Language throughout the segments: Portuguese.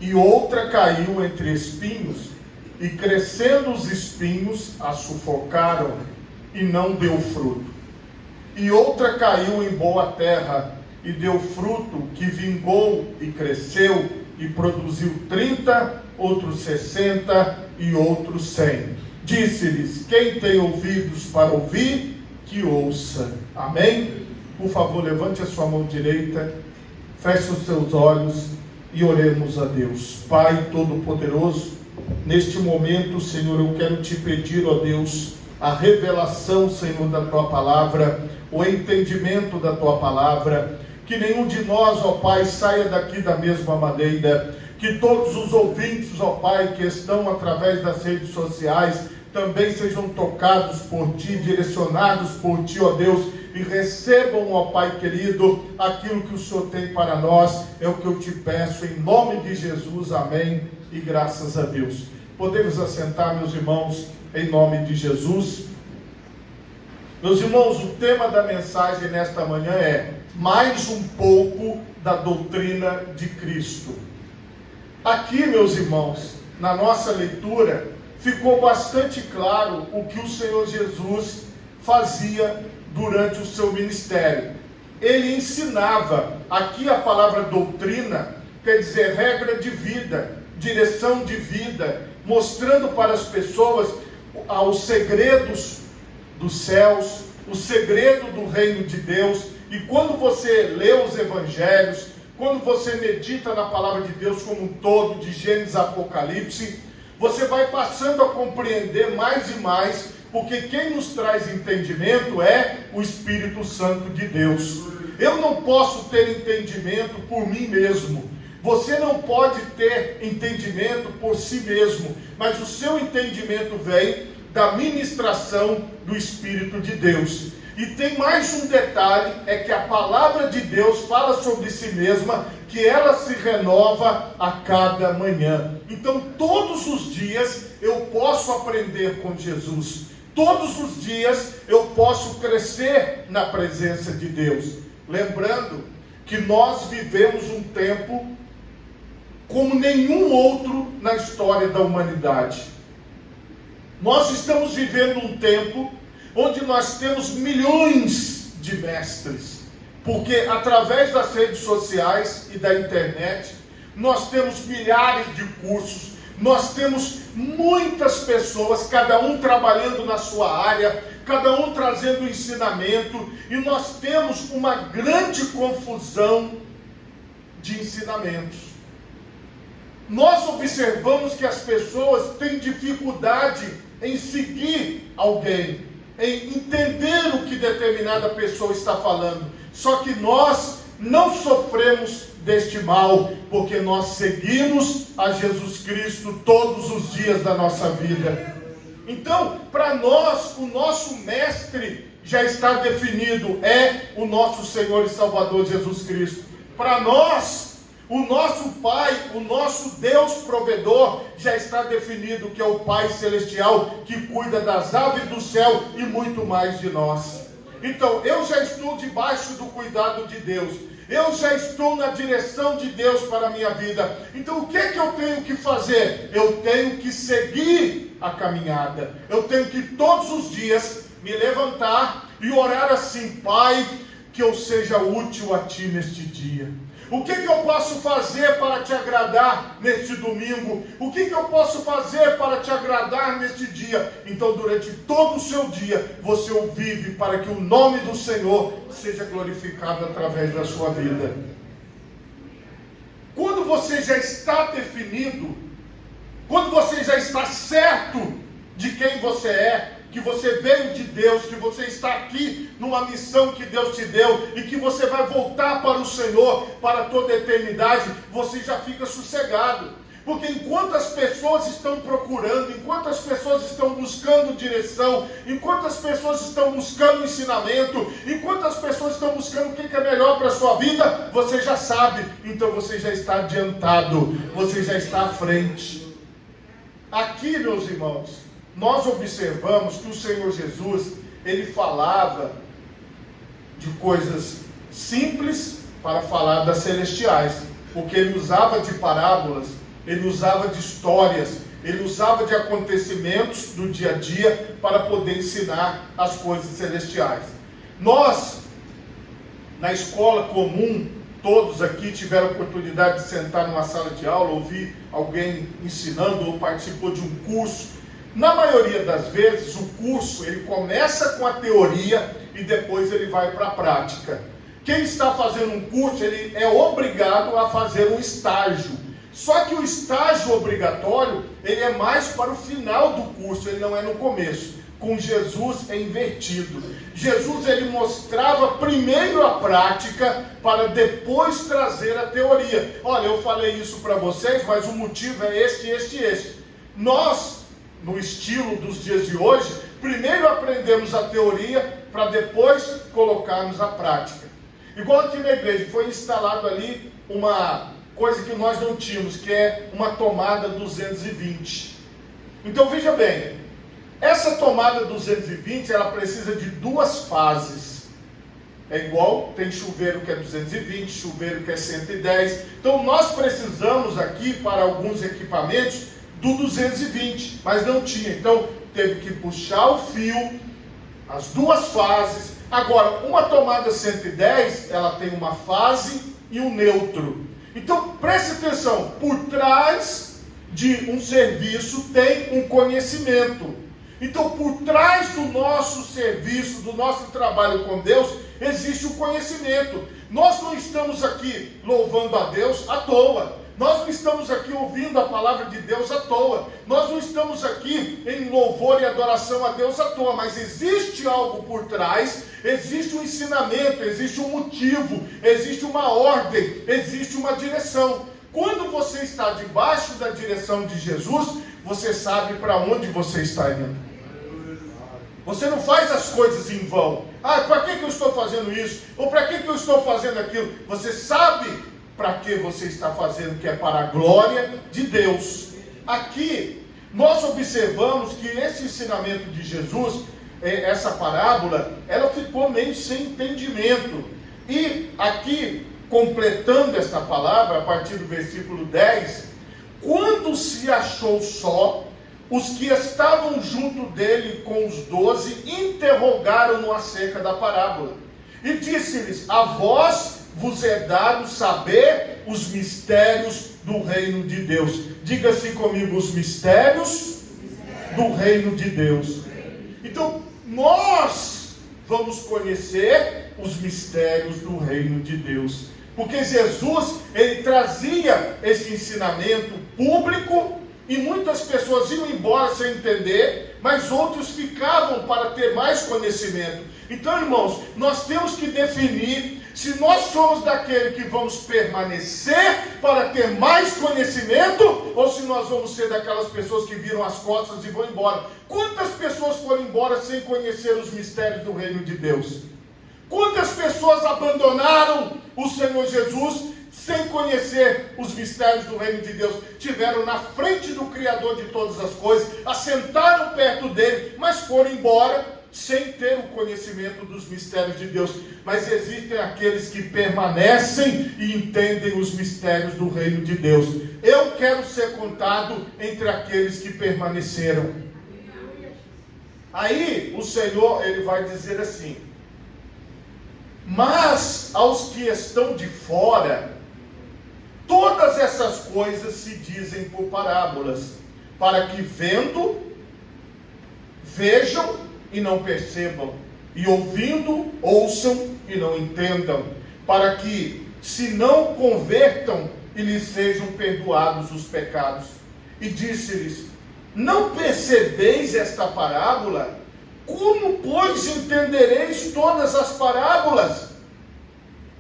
e outra caiu entre espinhos, e crescendo os espinhos, a sufocaram, e não deu fruto. E outra caiu em boa terra, e deu fruto, que vingou e cresceu, e produziu 30, outros 60 e outros 100. Disse-lhes: quem tem ouvidos para ouvir, que ouça. Amém? Por favor, levante a sua mão direita, feche os seus olhos e oremos a Deus. Pai Todo-Poderoso, neste momento, Senhor, eu quero te pedir, ó Deus, a revelação, Senhor, da Tua Palavra, o entendimento da Tua Palavra, que nenhum de nós, ó Pai, saia daqui da mesma maneira, que todos os ouvintes, ó Pai, que estão através das redes sociais, também sejam tocados por Ti, direcionados por Ti, ó Deus, e recebam, ó Pai querido, aquilo que o Senhor tem para nós. É o que eu te peço, em nome de Jesus, amém, e graças a Deus. Podemos assentar, meus irmãos, em nome de Jesus. Meus irmãos, o tema da mensagem nesta manhã é mais um pouco da doutrina de Cristo. Aqui, meus irmãos, na nossa leitura, ficou bastante claro o que o Senhor Jesus fazia durante o seu ministério. Ele ensinava. Aqui a palavra doutrina quer dizer regra de vida, direção de vida, mostrando para as pessoas os segredos dos céus, o segredo do reino de Deus. E quando você lê os evangelhos, quando você medita na palavra de Deus como um todo, de Gênesis a Apocalipse, você vai passando a compreender mais e mais, porque quem nos traz entendimento é o Espírito Santo de Deus. Eu não posso ter entendimento por mim mesmo. Você não pode ter entendimento por si mesmo, mas o seu entendimento vem da ministração do Espírito de Deus. E tem mais um detalhe, é que a palavra de Deus fala sobre si mesma, que ela se renova a cada manhã. Então todos os dias eu posso aprender com Jesus. Todos os dias eu posso crescer na presença de Deus. Lembrando que nós vivemos um tempo como nenhum outro na história da humanidade. Nós estamos vivendo um tempo onde nós temos milhões de mestres, porque através das redes sociais e da internet, nós temos milhares de cursos, nós temos muitas pessoas, cada um trabalhando na sua área, cada um trazendo ensinamento, e nós temos uma grande confusão de ensinamentos. Nós observamos que as pessoas têm dificuldade em seguir alguém, em entender o que determinada pessoa está falando. Só que nós não sofremos deste mal, porque nós seguimos a Jesus Cristo todos os dias da nossa vida. Então, para nós, o nosso mestre já está definido, é o nosso Senhor e Salvador Jesus Cristo. Para nós, o nosso Pai, o nosso Deus provedor, já está definido, que é o Pai Celestial, que cuida das aves do céu e muito mais de nós. Então, eu já estou debaixo do cuidado de Deus. Eu já estou na direção de Deus para a minha vida. Então, o que é que eu tenho que fazer? Eu tenho que seguir a caminhada. Eu tenho que todos os dias me levantar e orar assim: Pai, que eu seja útil a Ti neste dia. O que eu posso fazer para te agradar neste domingo? O que eu posso fazer para te agradar neste dia? Então, durante todo o seu dia, você o vive para que o nome do Senhor seja glorificado através da sua vida. Quando você já está definido, quando você já está certo de quem você é, que você veio de Deus, que você está aqui numa missão que Deus te deu e que você vai voltar para o Senhor para toda a eternidade, você já fica sossegado. Porque enquanto as pessoas estão procurando, enquanto as pessoas estão buscando direção, enquanto as pessoas estão buscando ensinamento, enquanto as pessoas estão buscando o que é melhor para a sua vida, você já sabe, então você já está adiantado, você já está à frente. Aqui, meus irmãos, nós observamos que o Senhor Jesus, ele falava de coisas simples para falar das celestiais, porque ele usava de parábolas ele usava de histórias, ele usava de acontecimentos do dia a dia para poder ensinar as coisas celestiais. Nós, na escola comum, todos aqui tiveram a oportunidade de sentar numa sala de aula, ouvir alguém ensinando ou participou de um curso. Na maioria das vezes, o curso ele começa com a teoria e depois ele vai para a prática. Quem está fazendo um curso, ele é obrigado a fazer um estágio. Só que o estágio obrigatório, ele é mais para o final do curso, ele não é no começo. Com Jesus é invertido. Jesus ele mostrava primeiro a prática para depois trazer a teoria. Olha, eu falei isso para vocês, mas o motivo é este. Nós, no estilo dos dias de hoje, primeiro aprendemos a teoria para depois colocarmos a prática. Igual aqui na igreja, foi instalado ali uma coisa que nós não tínhamos, que é uma tomada 220. Então veja bem, essa tomada 220, ela precisa de duas fases. É igual, tem chuveiro que é 220, chuveiro que é 110. Então nós precisamos aqui, para alguns equipamentos, do 220, mas não tinha. Então teve que puxar o fio, as duas fases. Agora, uma tomada 110, ela tem uma fase e um neutro. Então preste atenção, por trás de um serviço tem um conhecimento. Então por trás do nosso serviço, do nosso trabalho com Deus, existe o conhecimento. Nós não estamos aqui louvando a Deus à toa. Nós não estamos aqui ouvindo a palavra de Deus à toa. Nós não estamos aqui em louvor e adoração a Deus à toa. Mas existe algo por trás, existe um ensinamento, existe um motivo, existe uma ordem, existe uma direção. Quando você está debaixo da direção de Jesus, você sabe para onde você está indo. Você não faz as coisas em vão. Para que eu estou fazendo isso? Ou para que eu estou fazendo aquilo? Você sabe para que você está fazendo, que é para a glória de Deus. Aqui, nós observamos que esse ensinamento de Jesus, essa parábola, ela ficou meio sem entendimento. E aqui, completando esta palavra, a partir do versículo 10, quando se achou só, os que estavam junto dele com os 12, interrogaram-no acerca da parábola. E disse-lhes, a vós vos é dado saber os mistérios do reino de Deus. Diga assim comigo, os mistérios do reino de Deus. Então, nós vamos conhecer os mistérios do reino de Deus. Porque Jesus, ele trazia esse ensinamento público e muitas pessoas iam embora sem entender, mas outros ficavam para ter mais conhecimento. Então, irmãos, nós temos que definir se nós somos daquele que vamos permanecer para ter mais conhecimento, ou se nós vamos ser daquelas pessoas que viram as costas e vão embora. Quantas pessoas foram embora sem conhecer os mistérios do reino de Deus? Quantas pessoas abandonaram o Senhor Jesus sem conhecer os mistérios do reino de Deus? Tiveram na frente do Criador de todas as coisas, assentaram perto dele, mas foram embora sem ter o conhecimento dos mistérios de Deus. Mas existem aqueles que permanecem e entendem os mistérios do reino de Deus. Eu quero ser contado entre aqueles que permaneceram. Aí o Senhor, ele vai dizer assim: mas aos que estão de fora, todas essas coisas se dizem por parábolas, para que vendo, vejam e não percebam, e ouvindo, ouçam e não entendam, para que se não convertam e lhes sejam perdoados os pecados. E disse-lhes, não percebeis esta parábola? Como, pois, entendereis todas as parábolas?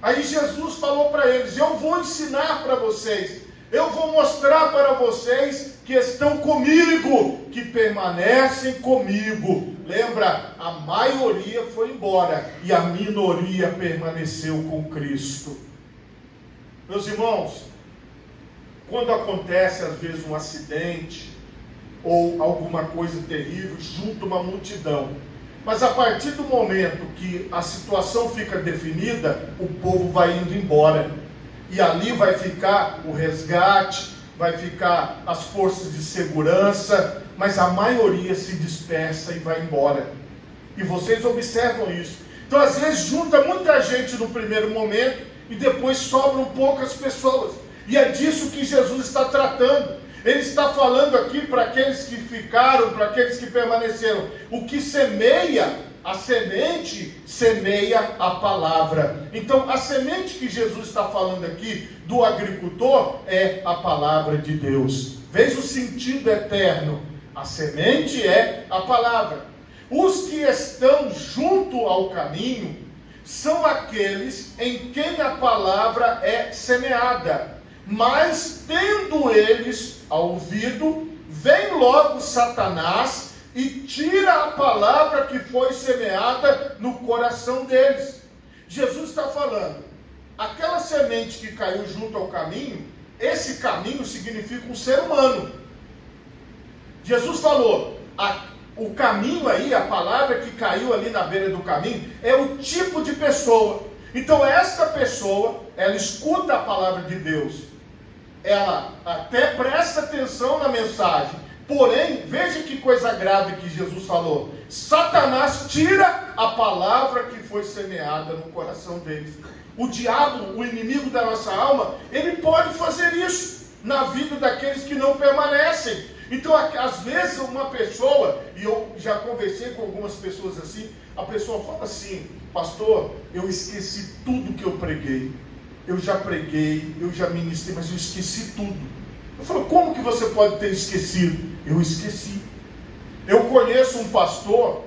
Aí Jesus falou para eles, eu vou ensinar para vocês, eu vou mostrar para vocês que estão comigo, que permanecem comigo. Lembra, a maioria foi embora e a minoria permaneceu com Cristo. Meus irmãos, quando acontece às vezes um acidente ou alguma coisa terrível, junta uma multidão. Mas a partir do momento que a situação fica definida, o povo vai indo embora. E ali vai ficar o resgate, vai ficar as forças de segurança, mas a maioria se dispersa e vai embora. E vocês observam isso. Então, às vezes, junta muita gente no primeiro momento e depois sobram poucas pessoas. E é disso que Jesus está tratando. Ele está falando aqui para aqueles que ficaram, para aqueles que permaneceram. O que semeia, a semente semeia a palavra. Então, a semente que Jesus está falando aqui do agricultor é a palavra de Deus. Veja o sentido eterno. A semente é a palavra. Os que estão junto ao caminho são aqueles em quem a palavra é semeada. Mas, tendo eles ouvido, vem logo Satanás e tira a palavra que foi semeada no coração deles. Jesus está falando, aquela semente que caiu junto ao caminho, esse caminho significa um ser humano. Jesus falou, o caminho aí, a palavra que caiu ali na beira do caminho, é o tipo de pessoa. Então esta pessoa, ela escuta a palavra de Deus, ela até presta atenção na mensagem, porém, veja que coisa grave que Jesus falou, Satanás tira a palavra que foi semeada no coração deles. O diabo, o inimigo da nossa alma, ele pode fazer isso na vida daqueles que não permanecem. Então, às vezes, uma pessoa, e eu já conversei com algumas pessoas assim, a pessoa fala assim, pastor, eu esqueci tudo que eu preguei. Eu já preguei, eu já ministrei, mas eu esqueci tudo. Eu falo, como que você pode ter esquecido? Eu esqueci. Eu conheço um pastor,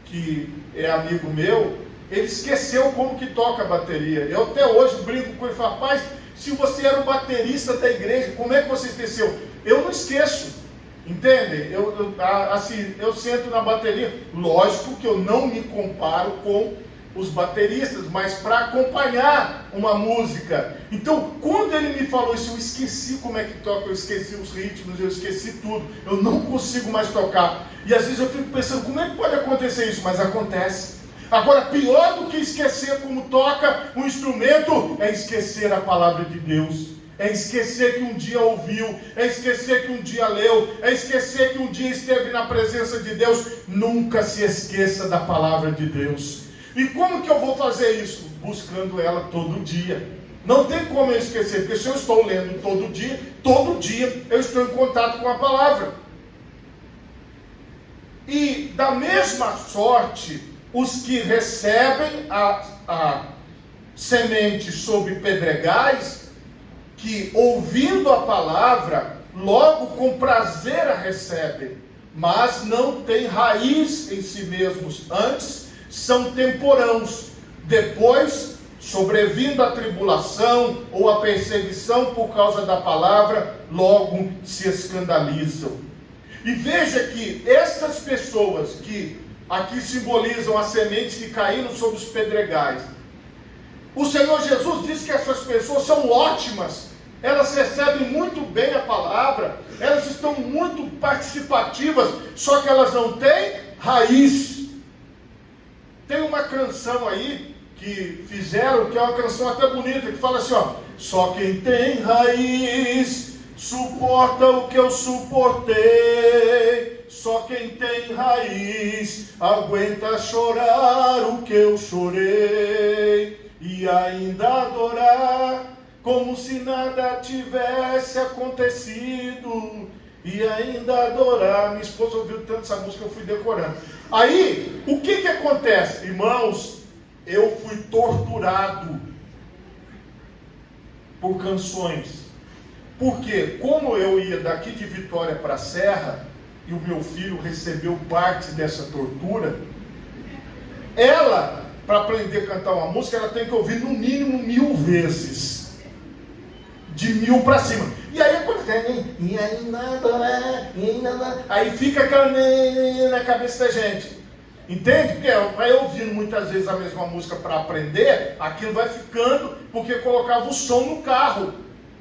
que é amigo meu, ele esqueceu como que toca a bateria. Eu até hoje brinco com ele e falo, rapaz, se você era o baterista da igreja, como é que você esqueceu? Eu não esqueço. Entendem? Eu sento na bateria. Lógico que eu não me comparo com os bateristas, mas para acompanhar uma música. Então, quando ele me falou isso, eu esqueci como é que toca, eu esqueci os ritmos, eu esqueci tudo. Eu não consigo mais tocar. E às vezes eu fico pensando, como é que pode acontecer isso? Mas acontece. Agora, pior do que esquecer como toca um instrumento, é esquecer a palavra de Deus. É esquecer que um dia ouviu, é esquecer que um dia leu, é esquecer que um dia esteve na presença de Deus. Nunca se esqueça da palavra de Deus. E como que eu vou fazer isso? Buscando ela todo dia. Não tem como eu esquecer, porque se eu estou lendo todo dia eu estou em contato com a palavra. E da mesma sorte, os que recebem a semente sob pedregais, que ouvindo a palavra, logo com prazer a recebem, mas não têm raiz em si mesmos, antes são temporãos, depois, sobrevindo a tribulação ou a perseguição por causa da palavra, logo se escandalizam. E veja que estas pessoas que aqui simbolizam as sementes que caíram sobre os pedregais, o Senhor Jesus diz que essas pessoas são ótimas, elas recebem muito bem a palavra, elas estão muito participativas, só que elas não têm raiz. Tem uma canção aí que fizeram, que é uma canção até bonita, que fala assim, ó, só quem tem raiz suporta o que eu suportei, só quem tem raiz aguenta chorar o que eu chorei, e ainda adorar como se nada tivesse acontecido, e ainda adorar. Minha esposa ouviu tanto essa música, eu fui decorando. Aí, o que acontece? Irmãos, eu fui torturado por canções. Porque, como eu ia daqui de Vitória para a Serra, e o meu filho recebeu parte dessa tortura, ela, para aprender a cantar uma música, ela tem que ouvir no mínimo 1000 vezes. De 1000 para cima. E aí acontece, e aí fica aquela na cabeça da gente. Entende? Porque vai ouvindo muitas vezes a mesma música para aprender, aquilo vai ficando, porque colocava o som no carro.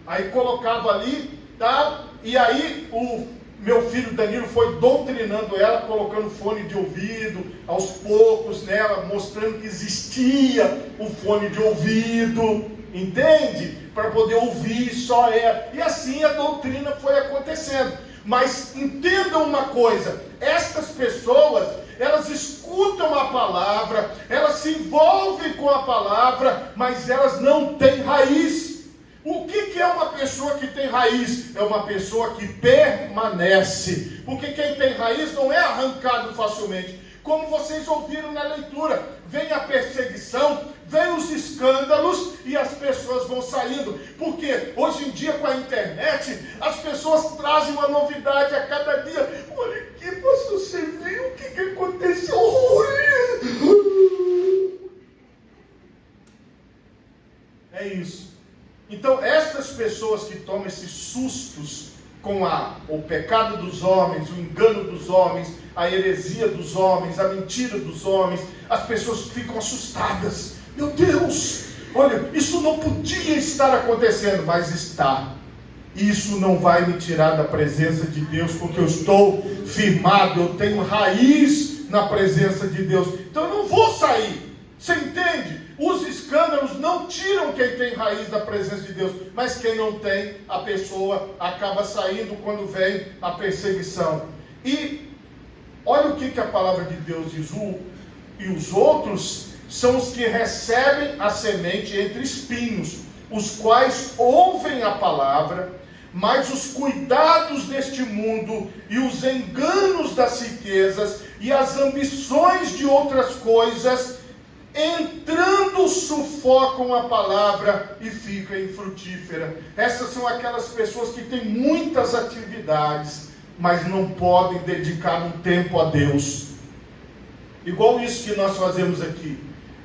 Aí colocava ali, tá? E aí o meu filho Danilo foi doutrinando ela, colocando fone de ouvido, aos poucos nela, mostrando que existia o fone de ouvido, entende? Para poder ouvir só ela. E assim a doutrina foi acontecendo. Mas entendam uma coisa, estas pessoas, elas escutam a palavra, elas se envolvem com a palavra, mas elas não têm raiz. O que é uma pessoa que tem raiz? É uma pessoa que permanece. Porque quem tem raiz não é arrancado facilmente. Como vocês ouviram na leitura, vem a perseguição, vem os escândalos e as pessoas vão saindo. Porque hoje em dia com a internet, as pessoas trazem uma novidade a cada dia. Olha aqui, pastor, você viu o que aconteceu? Olha! É isso. Então, estas pessoas que tomam esses sustos com o pecado dos homens, o engano dos homens, a heresia dos homens, a mentira dos homens, as pessoas ficam assustadas. Meu Deus, olha, isso não podia estar acontecendo, mas está. Isso não vai me tirar da presença de Deus, porque eu estou firmado, eu tenho raiz na presença de Deus. Então eu não vou sair. Você entende? Os escândalos não tiram quem tem raiz da presença de Deus, mas quem não tem, a pessoa acaba saindo quando vem a perseguição. E olha o que a palavra de Deus diz. E os outros são os que recebem a semente entre espinhos, os quais ouvem a palavra, mas os cuidados deste mundo e os enganos das riquezas e as ambições de outras coisas, entrando, sufocam a palavra e fica infrutífera. Essas são aquelas pessoas que têm muitas atividades, mas não podem dedicar um tempo a Deus. Igual isso que nós fazemos aqui.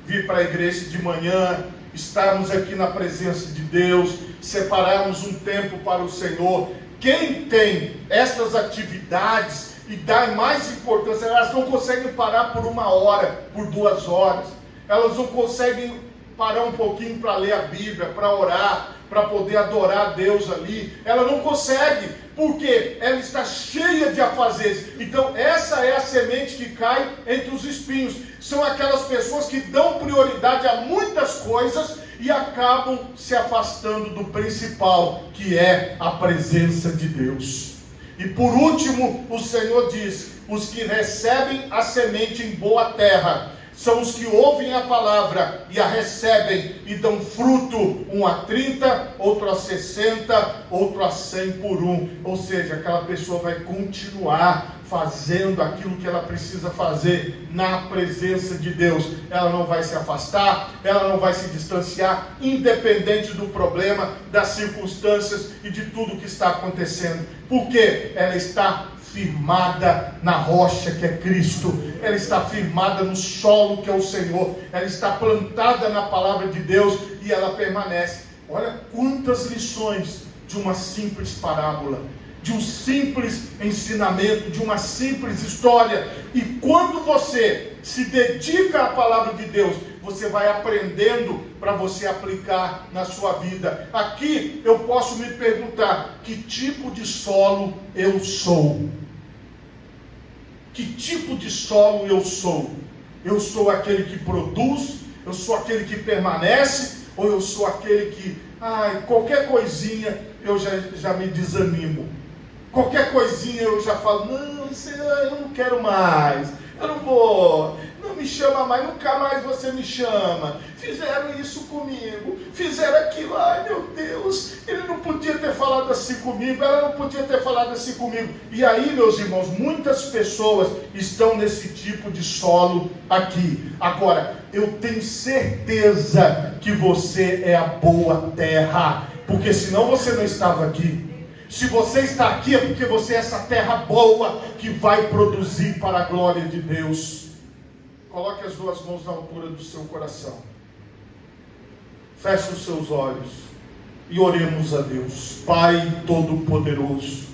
Vir para a igreja de manhã, estarmos aqui na presença de Deus, separarmos um tempo para o Senhor. Quem tem estas atividades e dá mais importância, elas não conseguem parar por 1 hora, por 2 horas. Elas não conseguem parar um pouquinho para ler a Bíblia, para orar, para poder adorar a Deus ali. Ela não consegue, porque ela está cheia de afazeres. Então essa é a semente que cai entre os espinhos. São aquelas pessoas que dão prioridade a muitas coisas e acabam se afastando do principal, que é a presença de Deus. E por último, o Senhor diz: os que recebem a semente em boa terra são os que ouvem a palavra e a recebem e dão fruto, um a 30, outro a 60, outro a 100 por um. Ou seja, aquela pessoa vai continuar fazendo aquilo que ela precisa fazer na presença de Deus. Ela não vai se afastar, ela não vai se distanciar, independente do problema, das circunstâncias e de tudo que está acontecendo. Porque ela está firmada na rocha que é Cristo, ela está firmada no solo que é o Senhor, ela está plantada na palavra de Deus e ela permanece. Olha quantas lições de uma simples parábola, de um simples ensinamento, de uma simples história. E quando você se dedica à palavra de Deus, você vai aprendendo para você aplicar na sua vida. Aqui eu posso me perguntar: que tipo de solo eu sou? Que tipo de solo eu sou? Eu sou aquele que produz? Eu sou aquele que permanece? Ou eu sou aquele que, qualquer coisinha eu já me desanimo? Qualquer coisinha eu já falo: não, Senhor, eu não quero mais, eu não vou, não me chama mais, nunca mais você me chama. Fizeram isso comigo, fizeram aquilo, ai meu Deus, ele não podia ter falado assim comigo, ela não podia ter falado assim comigo. E aí, meus irmãos, muitas pessoas estão nesse tipo de solo aqui. Agora, eu tenho certeza que você é a boa terra, porque senão você não estava aqui. Se você está aqui é porque você é essa terra boa que vai produzir para a glória de Deus. Coloque as 2 mãos na altura do seu coração. Feche os seus olhos e oremos a Deus. Pai Todo-Poderoso,